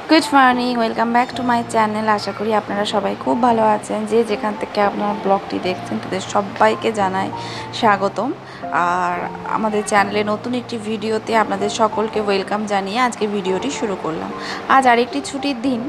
Good morning, welcome back to my channel. আশা করি আপনারা সবাই খুব ভালো আছেন। যে যেখান থেকে আপনারা ব্লগটি দেখছেন তাদের সবাইকে জানাই স্বাগতম। আর আমাদের চ্যানেলে নতুন একটি ভিডিওতে আপনাদের সকলকে ওয়েলকাম জানিয়ে আজকে ভিডিওটি শুরু করলাম। আজ আরেকটি ছুটির দিন,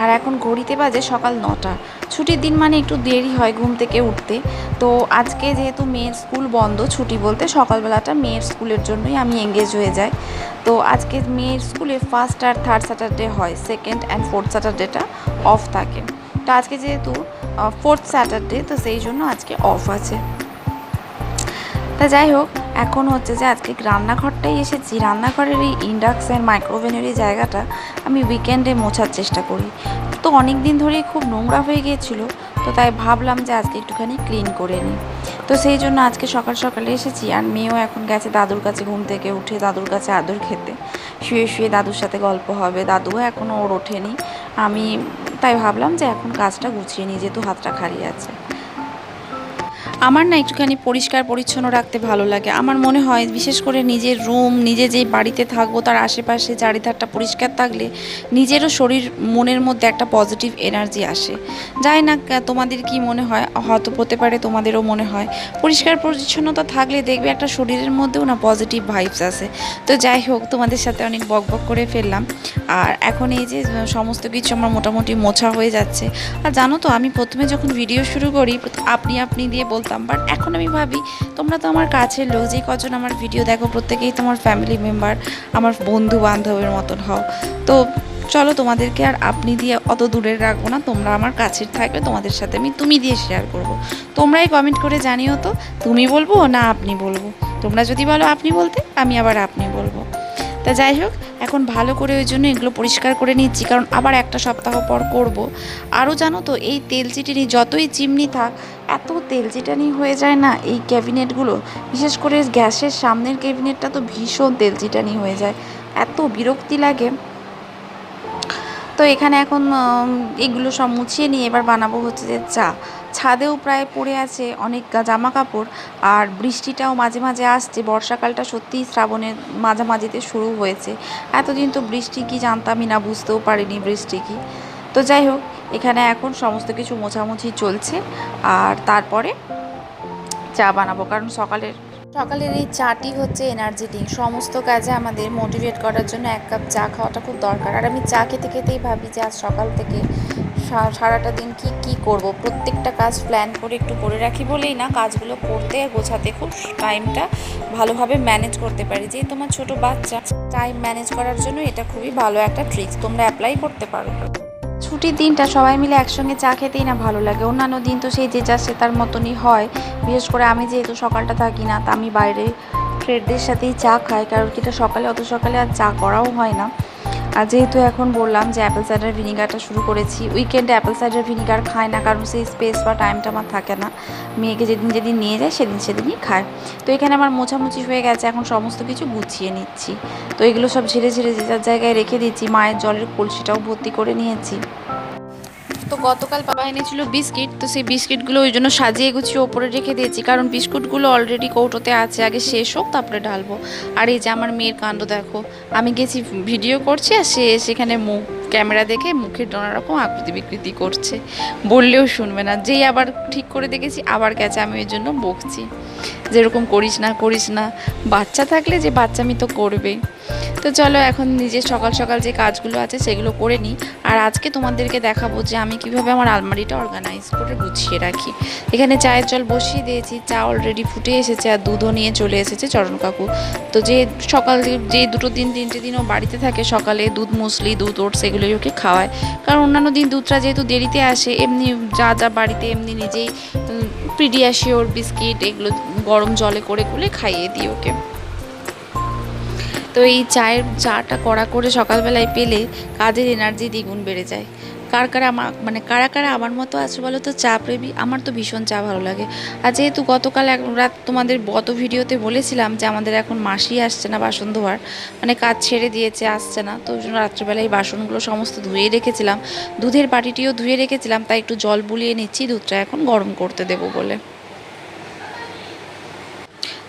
আর এখন ঘড়িতে বাজে সকাল 9টা। ছুটির দিন মানে একটু দেরি হয় ঘুম থেকে উঠতে। তো আজকে যেহেতু মেয়ের স্কুল বন্ধ, ছুটি বলতে সকালবেলাটা মেয়ের স্কুলের জন্যই আমি এঙ্গেজ হয়ে যাই। তো আজকে মেয়ের স্কুলে ফার্স্ট আর থার্ড স্যাটারডে হয়, সেকেন্ড অ্যান্ড ফোর্থ স্যাটারডেটা অফ থাকে। তো আজকে যেহেতু ফোর্থ স্যাটারডে, তো সেই জন্য আজকে অফ আছে। তা যাই হোক, এখন হচ্ছে যে আজকে রান্নাঘরটাই এসেছি। রান্নাঘরের এই ইন্ডাকশন মাইক্রোওভেনের এই জায়গাটা আমি উইকেন্ডে মোছার চেষ্টা করি। তো অনেক দিন ধরেই খুব নোংরা হয়ে গিয়েছিলো, তো তাই ভাবলাম যে আজকে একটুখানি ক্লিন করে নিই। তো সেই জন্য আজকে সকাল সকালে এসেছি। আর মেয়েও এখন গেছে দাদুর কাছে, ঘুম থেকে উঠে দাদুর কাছে আদর খেতে। শুয়ে শুয়ে দাদুর সাথে গল্প হবে। দাদুও এখনও ওর ওঠেনি। আমি তাই ভাবলাম যে এখন কাজটা গুছিয়ে নিই, যেহেতু হাতটা খালি আছে। আমার না একটুখানি পরিষ্কার পরিচ্ছন্ন রাখতে ভালো লাগে। আমার মনে হয় বিশেষ করে নিজের রুম, নিজে যেই বাড়িতে থাকবো তার আশেপাশে চারিধারটা পরিষ্কার থাকলে নিজেরও শরীর মনের মধ্যে একটা পজিটিভ এনার্জি আসে। যাই না তোমাদের কি মনে হয়, হয়তো হতে পারে তোমাদেরও মনে হয় পরিষ্কার পরিচ্ছন্নতা থাকলে দেখবে একটা শরীরের মধ্যেও না পজিটিভ ভাইবস আসে। তো যাই হোক, তোমাদের সাথে অনেক বকবক করে ফেললাম। আর এখন এই যে সমস্ত কিছু আমার মোটামুটি মোছা হয়ে যাচ্ছে। আর জানো তো, আমি প্রথমে যখন ভিডিও শুরু করি আপনি আপনি দিয়ে বলতাম, বাট এখন আমি ভাবি তোমরা তো আমার কাছের লোক, যে কজন আমার ভিডিও দেখো প্রত্যেকেই তোমার ফ্যামিলি মেম্বার, আমার বন্ধু বান্ধবের মতন হও। তো চলো, তোমাদেরকে আর আপনি দিয়ে অত দূরে রাখবো না, তোমরা আমার কাছের থাকবে, তোমাদের সাথে আমি তুমি দিয়ে শেয়ার করব। তোমরাই কমেন্ট করে জানিও তো, তুমি বলবো না আপনি বলবো। তোমরা যদি বলো আপনি বলতে, আমি আবার আপনি বলবো। তা যাই হোক, এখন ভালো করে ওই জন্য এগুলো পরিষ্কার করে নিচ্ছি, কারণ আবার একটা সপ্তাহ পর করব। আরও জানো তো, এই তেল চিটানি যতই চিমনি থাক, এত তেল চিটানি হয়ে যায় না এই ক্যাবিনেটগুলো। বিশেষ করে গ্যাসের সামনের ক্যাবিনেটটা তো ভীষণ তেল চিটানি হয়ে যায়, এত বিরক্তি লাগে। তো এখানে এখন এগুলো সব মুছিয়ে নিয়ে এবার বানাবো হচ্ছে যে চা। ছাদেও প্রায় পড়ে আছে অনেক জামা কাপড়, আর বৃষ্টিটাও মাঝে মাঝে আসছে। বর্ষাকালটা সত্যিই শ্রাবণের মাঝামাঝিতে শুরু হয়েছে। এতদিন তো বৃষ্টি কি জানতামই না, বুঝতেও পারিনি বৃষ্টি কি। তো যাই হোক, এখানে এখন সমস্ত কিছু মোছামুছি চলছে, আর তারপরে চা বানাবো। কারণ সকালের এই চাটি হচ্ছে এনার্জি ড্রিঙ্ক। সমস্ত কাজে আমাদের মোটিভেট করার জন্য এক কাপ চা খাওয়াটা খুব দরকার। আর আমি চা খেতে খেতেই ভাবি যে আজ সকাল থেকে সারাটা দিন কি কি করব। প্রত্যেকটা কাজ প্ল্যান করে একটু করে রাখি বলেই না, কাজগুলো করতে আর গোছাতে খুব টাইমটা ভালোভাবে ম্যানেজ করতে পারি। যে তোমার ছোট বাচ্চা, টাইম ম্যানেজ করার জন্য এটা খুবই ভালো একটা ট্রিক্স, তোমরা অ্যাপ্লাই করতে পারো। ছুটির দিনটা সবাই মিলে একসঙ্গে চা খেতেই না ভালো লাগে। অন্যান্য দিন তো সেই যে যা সে তার মতনই হয়। বিশেষ করে আমি যেহেতু সকালটা থাকি না, তা আমি বাইরে ফ্রেন্ডদের সাথেই চা খাই, কারণ কিটা সকালে অত সকালে আর চা করাও হয় না। আর যেহেতু এখন বললাম যে অ্যাপেল সাইডার ভিনিগারটা শুরু করেছি, উইকেন্ডে অ্যাপেল সাইডার ভিনিগার খায় না, কারণ সেই স্পেস বা টাইমটা আমার থাকে না। মেয়েকে যেদিন যেদিন নিয়ে যায় সেদিনই খায়। তো এখানে আমার মোছামুছি হয়ে গেছে, এখন সমস্ত কিছু গুছিয়ে নিচ্ছি। তো এগুলো সব ঝেড়ে ঝেড়ে যে যার জায়গায় রেখে দিচ্ছি। মায়ের জলের কলসিটাও ভর্তি করে নিয়েছি। তো গতকাল বাবা এনেছিল বিস্কিট, তো সেই বিস্কিটগুলো ওই জন্য সাজিয়ে গুছিয়ে ওপরে রেখে দিয়েছি, কারণ বিস্কুটগুলো অলরেডি কৌটোতে আছে, আগে শেষ হোক তারপরে ঢালবো। আর এই যে আমার মেয়ের কাণ্ড দেখো, আমি গেছি ভিডিও করছি আর সে সেখানে ক্যামেরা দেখে মুখের নানা রকম আকৃতি বিকৃতি করছে, বললেও শুনবে না। যেই আবার ঠিক করে দেখেছি আবার গেছে, আমি ওই জন্য বকছি যেরকম করিস না করিস না। বাচ্চা থাকলে যে বাচ্চামি তো করবেই। তো চলো, এখন নিজের সকাল সকাল যে কাজগুলো আছে সেগুলো করে নিই। আর আজকে তোমাদেরকে দেখাবো যে আমি কিভাবে আমার আলমারিটা অর্গানাইজ করে গুছিয়ে রাখি। এখানে চায়ের জল বসিয়ে দিয়েছি, চা অলরেডি ফুটে এসেছে, আর দুধও নিয়ে চলে এসেছে চরণ কাকু। তো যে সকাল যে দুটো দিন 3টে দিনও বাড়িতে থাকে, সকালে দুধ মুসলি, দুধ ওটস এগুলোই ওকে খাওয়ায়। কারণ অন্যান্য দিন দুধটা যেহেতু দেরিতে আসে, এমনি যা যা বাড়িতে এমনি নিজেই পিডিয়াশিওর বিস্কিট এগুলো গরম জলে করে খাইয়ে দিই ওকে। তো এই চাটা কড়া করে সকালবেলায় পেলে কাজের এনার্জি দ্বিগুণ বেড়ে যায়। কারা কারা আমার মতো আছে বলো তো, চা প্রেমী? আমার তো ভীষণ চা ভালো লাগে। আর যেহেতু গতকাল এক রাত তোমাদের গত ভিডিওতে বলেছিলাম যে আমাদের এখন মাসি আসছে না বাসন ধোয়ার, মানে কাজ ছেড়ে দিয়েছে, আসছে না, তো ওই জন্য রাত্রিবেলায় এই বাসনগুলো সমস্ত ধুয়ে রেখেছিলাম। দুধের বাটিটিও ধুয়ে রেখেছিলাম, তাই একটু জল বুলিয়ে নিচ্ছি দুধটা এখন গরম করতে দেবো বলে।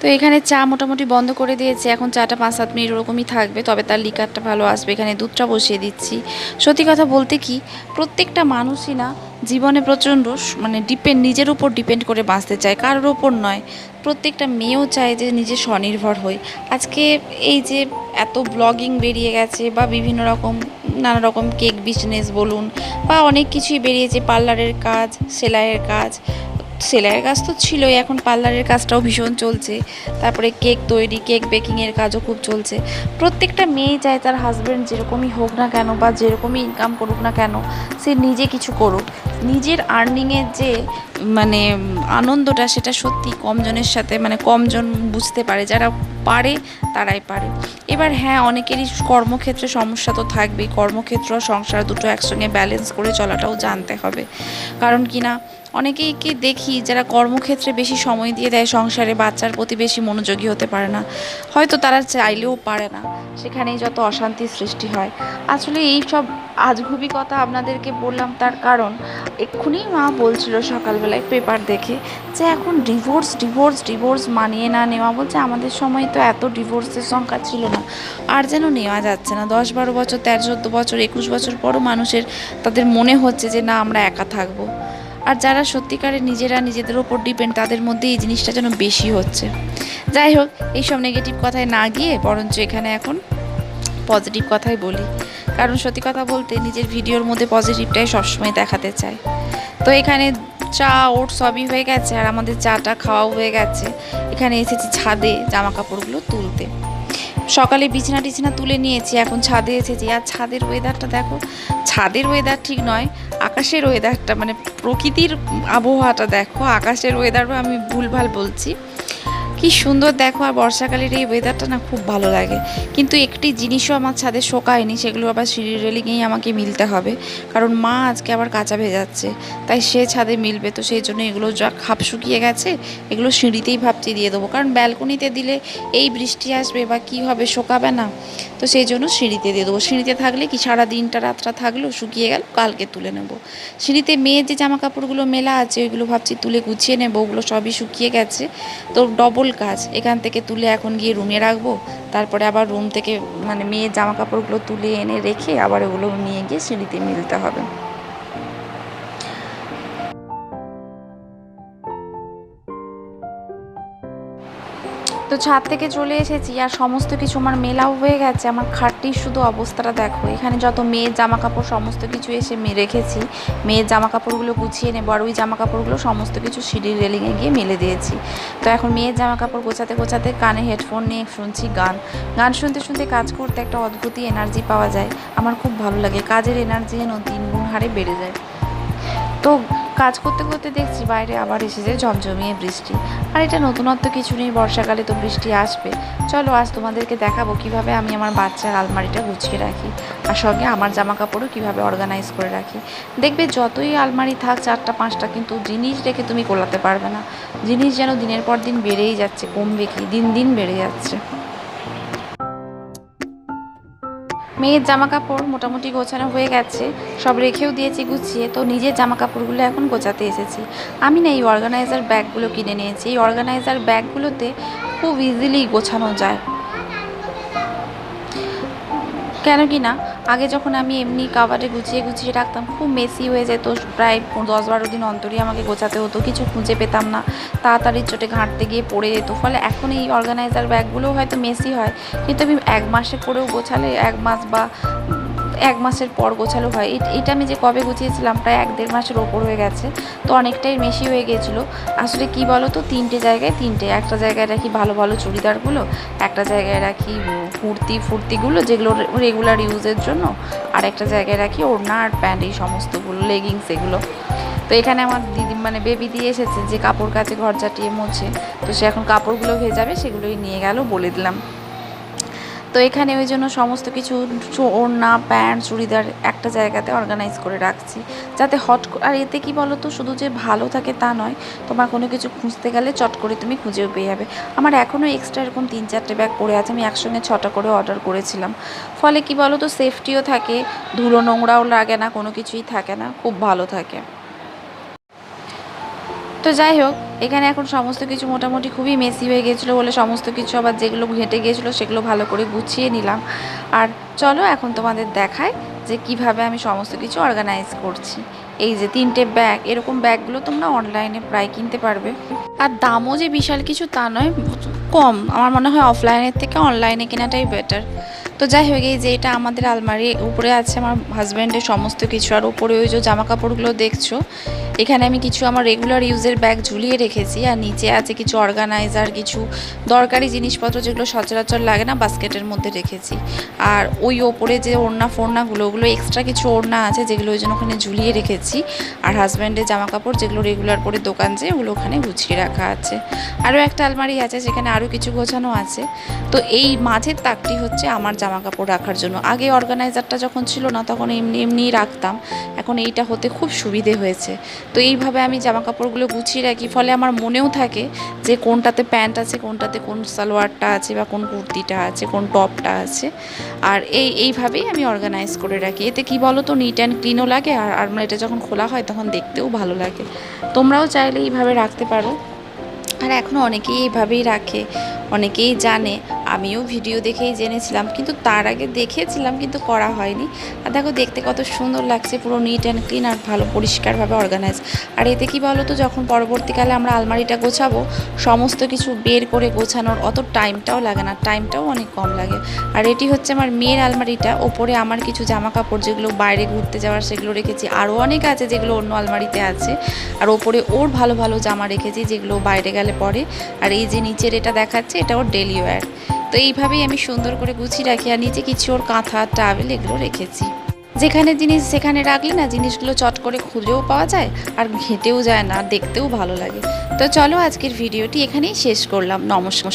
তো এখানে চা মোটামুটি বন্ধ করে দিয়েছি, এখন চাটা 5-7 মিনিট ওরকমই থাকবে, তবে তার লিকারটা ভালো আসবে। এখানে দুধটা বসিয়ে দিচ্ছি। সত্যি কথা বলতে কি, প্রত্যেকটা মানুষই না জীবনে প্রচণ্ড মানে নিজের উপর ডিপেন্ড করে বাঁচতে চায়, কারোর ওপর নয়। প্রত্যেকটা মেয়েও চায় যে নিজে স্বনির্ভর হই। আজকে এই যে এত ব্লগিং বেরিয়ে গেছে, বা বিভিন্ন রকম নানা রকম কেক বিজনেস বলুন, বা অনেক কিছুই বেরিয়েছে, পার্লারের কাজ, সেলাইয়ের কাজ। সেলাইয়ের কাজ তো ছিলই, এখন পার্লারের কাজটাও ভীষণ চলছে। তারপরে কেক তৈরি, কেক বেকিংয়ের কাজও খুব চলছে। প্রত্যেকটা মেয়ে চায় তার হাজব্যান্ড যেরকমই হোক না কেন, বা যেরকমই ইনকাম করুক না কেন, সে নিজে কিছু করুক। নিজের আর্নিংয়ের যে মানে আনন্দটা, সেটা সত্যি কমজনের সাথে, মানে কমজন বুঝতে পারে। যারা পারে তারাই পারে। এবার হ্যাঁ, অনেকেরই কর্মক্ষেত্রে সমস্যা তো থাকবেই। কর্মক্ষেত্র আর সংসার দুটো একসঙ্গে ব্যালেন্স করে চলাটাও জানতে হবে। কারণ কি না, অনেকেইকে দেখি যারা কর্মক্ষেত্রে বেশি সময় দিয়ে দেয়, সংসারে বাচ্চার প্রতি বেশি মনোযোগী হতে পারে না। হয়তো তারা চাইলেও পারে না, সেখানেই যত অশান্তির সৃষ্টি হয়। আসলে এই সব আজগুবি কথা আপনাদেরকে বললাম তার কারণ, এক্ষুনি মা বলছিল সকালবেলায় পেপার দেখে যে এখন ডিভোর্স ডিভোর্স ডিভোর্স মানিয়ে না নেওয়া। বলছে আমাদের সময় তো এত ডিভোর্সের সংখ্যা ছিল না, আর যেন নেওয়া যাচ্ছে না। 10-12 বছর, 13-14 বছর, 21 বছর পরও মানুষের তাদের মনে হচ্ছে যে না, আমরা একা থাকবো। আর যারা সত্যিকারের নিজেরা নিজেদের ওপর ডিপেন্ড, তাদের মধ্যে এই জিনিসটা যেন বেশি হচ্ছে। যাই হোক, এইসব নেগেটিভ কথায় না গিয়ে বরঞ্চ এখানে এখন পজিটিভ কথাই বলি। কারণ সত্যি কথা বলতে নিজের ভিডিওর মধ্যে পজিটিভটাই সবসময় দেখাতে চাই। তো এখানে চা ওট সবই হয়ে গেছে, আর আমাদের চাটা খাওয়াও হয়ে গেছে। এখানে এসেছি ছাদে জামা কাপড়গুলো তুলতে। সকালে বিছানা টিছানা তুলে নিয়েছি, এখন ছাদে এসেছি। আর ছাদের ওয়েদারটা দেখো, ছাদের ওয়েদার ঠিক নয়, আকাশের ওয়েদারটা, মানে প্রকৃতির আবহাওয়াটা দেখো। আকাশের ওয়েদারও আমি ভুলভাল বলছি। কি সুন্দর দেখো। আর বর্ষাকালের এই ওয়েদারটা না খুব ভালো লাগে। কিন্তু একটি জিনিসও আমার ছাদে শোকায়নি, সেগুলো আবার সিঁড়ির রেলিংয়েই আমাকে মিলতে হবে। কারণ মা আজকে আবার কাঁচা ভেজাচ্ছে, তাই সে ছাদে মিলবে। তো সেই জন্য এগুলো যা খাপ শুকিয়ে গেছে, এগুলো সিঁড়িতেই ভাবছি দিয়ে দেবো। কারণ ব্যালকনিতে দিলে এই বৃষ্টি আসবে বা কি হবে, শোকাবে না। তো সেই জন্য সিঁড়িতে দিয়ে দেবো। সিঁড়িতে থাকলে কি সারা দিনটা রাতটা থাকলো, শুকিয়ে গেল, কালকে তুলে নেব। সিঁড়িতে মেয়ের যে জামা কাপড়গুলো মেলা আছে, ওইগুলো ভাবছি তুলে গুছিয়ে নেবো। ওগুলো সবই শুকিয়ে গেছে, তো ডবল কাজ। এখান থেকে তুলে এখন গিয়ে রুমে রাখবো, তারপরে আবার রুম থেকে মানে মেয়ের জামা কাপড়গুলো তুলে এনে রেখে আবার ওগুলো নিয়ে গিয়ে সিঁড়িতে মিলতে হবে। তো ছাদ থেকে চলে এসেছি, আর সমস্ত কিছু আমার মেলাও হয়ে গেছে। আমার খাটটির শুধু অবস্থাটা দেখো। এখানে যত মেয়ের জামা কাপড় সমস্ত কিছু এসে রেখেছি। মেয়ের জামা কাপড়গুলো গুছিয়ে নেবো, আর ওই জামা কাপড়গুলো সমস্ত কিছু সিঁড়ির রেলিংয়ে গিয়ে মেলে দিয়েছি। তো এখন মেয়ের জামা কাপড় গোছাতে গোছাতে কানে হেডফোন নিয়ে শুনছি গান। গান শুনতে শুনতে কাজ করতে একটা অদ্ভুতই এনার্জি পাওয়া যায়। আমার খুব ভালো লাগে। কাজের এনার্জি যেন 3 গুণ হারে বেড়ে যায়। তো কাজ করতে করতে দেখছি বাইরে আবার এসেছে ঝমঝমিয়ে বৃষ্টি। আর এটা নতুনত্ব কিছু নেই, বর্ষাকালে তো বৃষ্টি আসবে। চলো আজ তোমাদেরকে দেখাবো কিভাবে আমি আমার বাচ্চার আলমারিটা গুছিয়ে রাখি, আর সঙ্গে আমার জামা কাপড়ও কীভাবে অর্গানাইজ করে রাখি। দেখবে যতই আলমারি থাক 4টা 5টা, কিন্তু জিনিস রেখে তুমি কোলাতে পারবে না। জিনিস যেন দিনের পর দিন বেড়েই যাচ্ছে, কমবে কি, দিন দিন বেড়ে যাচ্ছে। মেয়ের জামা কাপড় মোটামুটি গোছানো হয়ে গেছে, সব রেখেও দিয়েছি গুছিয়ে। তো নিজের জামা কাপড়গুলো এখন গোছাতে এসেছি। আমি না এই অর্গানাইজার ব্যাগগুলো কিনে নিয়েছি। এই অর্গানাইজার ব্যাগগুলোতে খুব ইজিলি গোছানো যায়। কেন কি না, আগে যখন আমি এমনি কাভারে গুছিয়ে গুছিয়ে রাখতাম, খুব মেসি হয়ে যেত। প্রায় 10-12 দিন অন্তরই আমাকে গোছাতে হতো, কিছু খুঁজে পেতাম না, তাড়াতাড়ি চোটে ঘাঁটতে গিয়ে পড়ে যেত। ফলে এখন এই অর্গানাইজার ব্যাগগুলোও হয়তো মেসি হয়, কিন্তু আমি 1 মাসে করেও গোছালে, 1 মাস বা 1 মাসের পর গোছালো হয়। এটা আমি যে কবে গুছিয়েছিলাম, প্রায় 1-1.5 মাসের ওপর হয়ে গেছে। তো অনেকটাই মেশি হয়ে গিয়েছিলো। আসলে কি বলো তো, 3টে জায়গায় 3টে, একটা জায়গায় রাখি ভালো ভালো চুড়িদারগুলো, একটা জায়গায় রাখি ফুর্তিগুলো যেগুলো রেগুলার ইউজের জন্য, আর একটা জায়গায় রাখি ওড়না আর প্যান্ট, এই সমস্তগুলো, লেগিংস এগুলো। তো এখানে আমার দিদি মানে বেবি দিয়ে এসেছে যে কাপড় কাচে, ঘর চাটিয়ে মোছে। তো সে এখন কাপড়গুলো ভেজাবে, সেগুলোই নিয়ে গেল, বলে দিলাম। তো এখানে ওই জন্য সমস্ত কিছু ওড়না, প্যান্ট, চুড়িদার একটা জায়গাতে অর্গানাইজ করে রাখছি, যাতে আর এতে কি বলো তো, শুধু যে ভালো থাকে তা নয়, তোমার কোনো কিছু খুঁজতে গেলে চট করে তুমি খুঁজেও পেয়ে যাবে। আমার এখনও এক্সট্রা এরকম 3-4টে ব্যাগ পড়ে আছে, আমি একসঙ্গে 6টা করে অর্ডার করেছিলাম। ফলে কি বলো তো, সেফটিও থাকে, ধুলো নোংরাও লাগে না, কোনো কিছুই থাকে না, খুব ভালো থাকে। তো যাই হোক, এখানে এখন সমস্ত কিছু মোটামুটি খুবই মেসি হয়ে গিয়েছিলো বলে সমস্ত কিছু আবার যেগুলো ঘেঁটে গিয়েছিলো সেগুলো ভালো করে গুছিয়ে নিলাম। আর চলো এখন তোমাদের দেখায় যে কিভাবে আমি সমস্ত কিছু অর্গানাইজ করছি। এই যে 3টে ব্যাগ, এরকম ব্যাগগুলো তোমরা অনলাইনে প্রায় কিনতে পারবে। আর দামও যে বিশাল কিছু তা নয়, কম। আমার মনে হয় অফলাইনের থেকে অনলাইনে কেনাটাই বেটার। তো যাই হোক, এই যে এটা আমাদের আলমারি, উপরে আছে আমার হাজব্যান্ডের সমস্ত কিছু, আর উপরে ওই যে জামা কাপড়গুলো দেখছো, এখানে আমি কিছু আমার রেগুলার ইউজের ব্যাগ ঝুলিয়ে রেখেছি। আর নিচে আছে কিছু অর্গানাইজার, কিছু দরকারি জিনিসপত্র যেগুলো সচরাচর লাগে না, বাস্কেটের মধ্যে রেখেছি। আর ওই ওপরে যে ওড়না ফোড়নাগুলো, ওগুলো এক্সট্রা কিছু ওড়না আছে যেগুলো ওই জন্য ওখানে ঝুলিয়ে রেখেছি। আর হাজব্যান্ডের জামা কাপড় যেগুলো রেগুলার করে দোকান যায়, ওগুলো ওখানে গুছিয়ে রাখা আছে। আরও একটা আলমারি আছে সেখানে আরও কিছু গোছানো আছে। তো এই মাঝের তাকটি হচ্ছে আমার জামা কাপড় রাখার জন্য। আগে অর্গানাইজারটা যখন ছিল না তখন এমনি এমনিই রাখতাম, এখন এইটা হতে খুব সুবিধে হয়েছে। তো এইভাবে আমি জামা কাপড়গুলো গুছিয়ে রাখি, ফলে আমার মনেও থাকে যে কোনটাতে প্যান্ট আছে, কোনটাতে কোন সালোয়ারটা আছে, বা কোন কুর্তিটা আছে, কোন টপটা আছে। আর এইভাবেই আমি অর্গানাইজ করে রাখি। এতে কি বলো তো, নিট অ্যান্ড ক্লিনও লাগে, আর আলমারিটা যখন খোলা হয় তখন দেখতেও ভালো লাগে। তোমরাও চাইলে এইভাবে রাখতে পারো। আর এখনও অনেকেই এইভাবেই রাখে, অনেকেই জানে। আমিও ভিডিও দেখেই জেনেছিলাম, কিন্তু তার আগে দেখেছিলাম কিন্তু করা হয়নি। আর দেখো দেখতে কত সুন্দর লাগছে, পুরো নিট অ্যান্ড ক্লিন আর ভালো পরিষ্কারভাবে অর্গানাইজ। আর এতে কি বলো তো, যখন পরবর্তীকালে আমরা আলমারিটা গোছাবো, সমস্ত কিছু বের করে গোছানোর অত টাইমটাও লাগে না, টাইমটাও অনেক কম লাগে। আর এটি হচ্ছে আমার মেয়ের আলমারিটা। ওপরে আমার কিছু জামা কাপড় যেগুলো বাইরে ঘুরতে যাওয়ার সেগুলো রেখেছি, আরও অনেক আছে যেগুলো অন্য আলমারিতে আছে। আর ওপরে ওর ভালো ভালো জামা রেখেছি যেগুলো বাইরে গেলে পরে। আর এই যে নিচের এটা দেখাচ্ছে, এটা ওর ডেলি ওয়্যার। তো এইভাবেই আমি সুন্দর করে গুছিয়ে রাখি। আর নিচে কিছু ওর কাঁথা টাওয়েল এগুলো রেখেছি। যেখানে জিনিস সেখানে রাখলে না, জিনিসগুলো চট করে খুঁজেও পাওয়া যায়, আর ঘেঁটেও যায় না, দেখতেও ভালো লাগে। তো চলো আজকের ভিডিওটি এখানেই শেষ করলাম। নমস্কার।